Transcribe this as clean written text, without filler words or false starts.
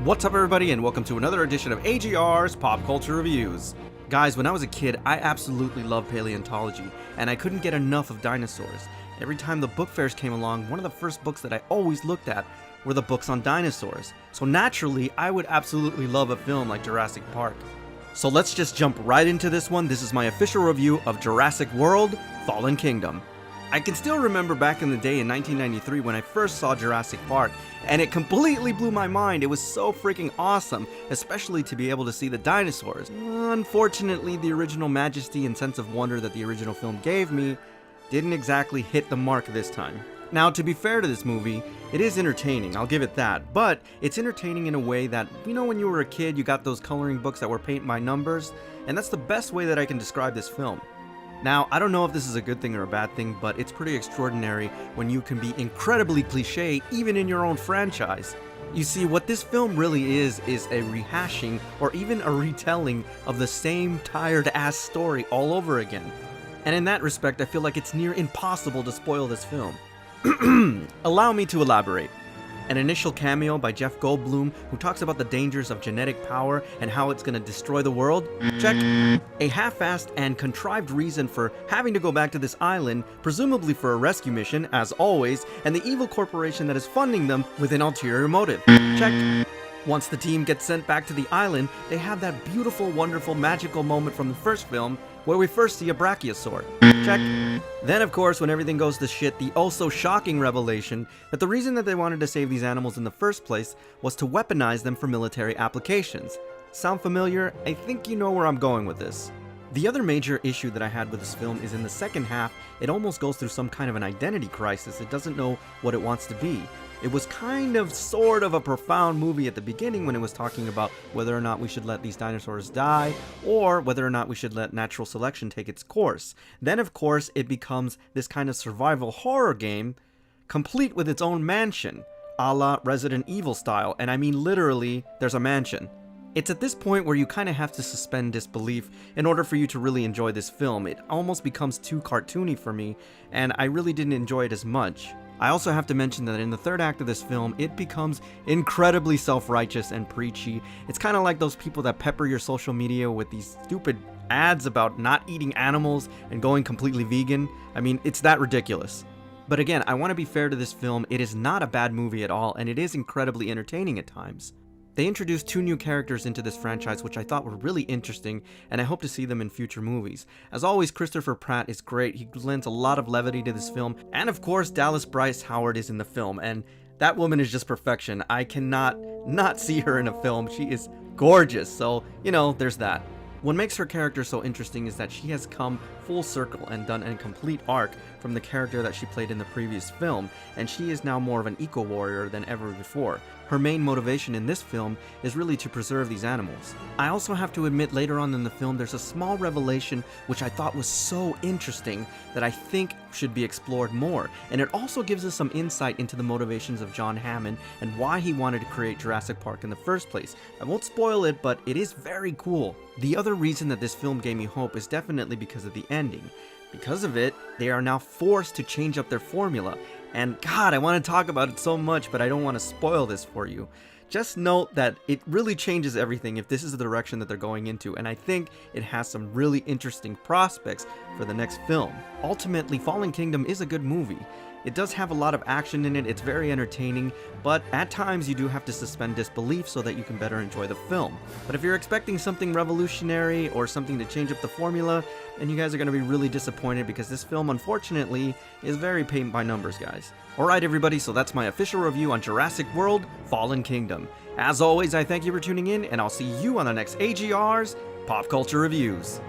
What's up everybody and welcome to another edition of AGR's Pop Culture Reviews. Guys, when I was a kid, I absolutely loved paleontology, and I couldn't get enough of dinosaurs. Every time the book fairs came along, one of the first books that I always looked at were the books on dinosaurs. So naturally, I would absolutely love a film like Jurassic Park. So let's just jump right into this one. This is my official review of Jurassic World: Fallen Kingdom. I can still remember back in the day in 1993 when I first saw Jurassic Park, and it completely blew my mind. It was so freaking awesome, especially to be able to see the dinosaurs. Unfortunately, the original majesty and sense of wonder that the original film gave me didn't exactly hit the mark this time. Now, to be fair to this movie, it is entertaining, I'll give it that, but it's entertaining in a way that, you know, when you were a kid, you got those coloring books that were paint by numbers, and that's the best way that I can describe this film. Now, I don't know if this is a good thing or a bad thing, but it's pretty extraordinary when you can be incredibly cliche even in your own franchise. You see, what this film really is a rehashing or even a retelling of the same tired-ass story all over again. And in that respect, I feel like it's near impossible to spoil this film. Allow me to elaborate. An initial cameo by Jeff Goldblum, who talks about the dangers of genetic power and how it's gonna destroy the world. Check. A half-assed and contrived reason for having to go back to this island, presumably for a rescue mission, as always, and the evil corporation that is funding them with an ulterior motive. Check. Once the team gets sent back to the island, they have that beautiful, wonderful, magical moment from the first film where we first see a brachiosaur. Check. Then, of course, when everything goes to shit, the oh-so-shocking revelation that the reason that they wanted to save these animals in the first place was to weaponize them for military applications. Sound familiar? I think you know where I'm going with this. The other major issue that I had with this film is in the second half, it almost goes through some kind of an identity crisis. It doesn't know what it wants to be. It was kind of sort of a profound movie at the beginning when it was talking about whether or not we should let these dinosaurs die or whether or not we should let natural selection take its course. Then of course it becomes this kind of survival horror game complete with its own mansion, a la Resident Evil style, and I mean literally there's a mansion. It's at this point where you kind of have to suspend disbelief in order for you to really enjoy this film. It almost becomes too cartoony for me, and I really didn't enjoy it as much. I also have to mention that in the third act of this film, it becomes incredibly self-righteous and preachy. It's kind of like those people that pepper your social media with these stupid ads about not eating animals and going completely vegan. I mean, it's that ridiculous. But again, I want to be fair to this film. It is not a bad movie at all, and it is incredibly entertaining at times. They introduced two new characters into this franchise which I thought were really interesting, and I hope to see them in future movies. As always, Christopher Pratt is great. He lends a lot of levity to this film, and of course Dallas Bryce Howard is in the film, and that woman is just perfection. I cannot not see her in a film. She is gorgeous, so you know, there's that. What makes her character so interesting is that she has come full circle and done a complete arc from the character that she played in the previous film, and she is now more of an eco-warrior than ever before. Her main motivation in this film is really to preserve these animals. I also have to admit later on in the film there's a small revelation which I thought was so interesting that I think should be explored more, and it also gives us some insight into the motivations of John Hammond and why he wanted to create Jurassic Park in the first place. I won't spoil it, but it is very cool. The other reason that this film gave me hope is definitely because of the ending. Because of it, they are now forced to change up their formula. And God, I want to talk about it so much, but I don't want to spoil this for you. Just note that it really changes everything if this is the direction that they're going into, and I think it has some really interesting prospects for the next film. Ultimately, Fallen Kingdom is a good movie. It does have a lot of action in it, it's very entertaining, but at times you do have to suspend disbelief so that you can better enjoy the film. But if you're expecting something revolutionary or something to change up the formula, then you guys are going to be really disappointed because this film, unfortunately, is very paint by numbers, guys. Alright everybody, so that's my official review on Jurassic World: Fallen Kingdom. As always, I thank you for tuning in, and I'll see you on the next AGR's Pop Culture Reviews.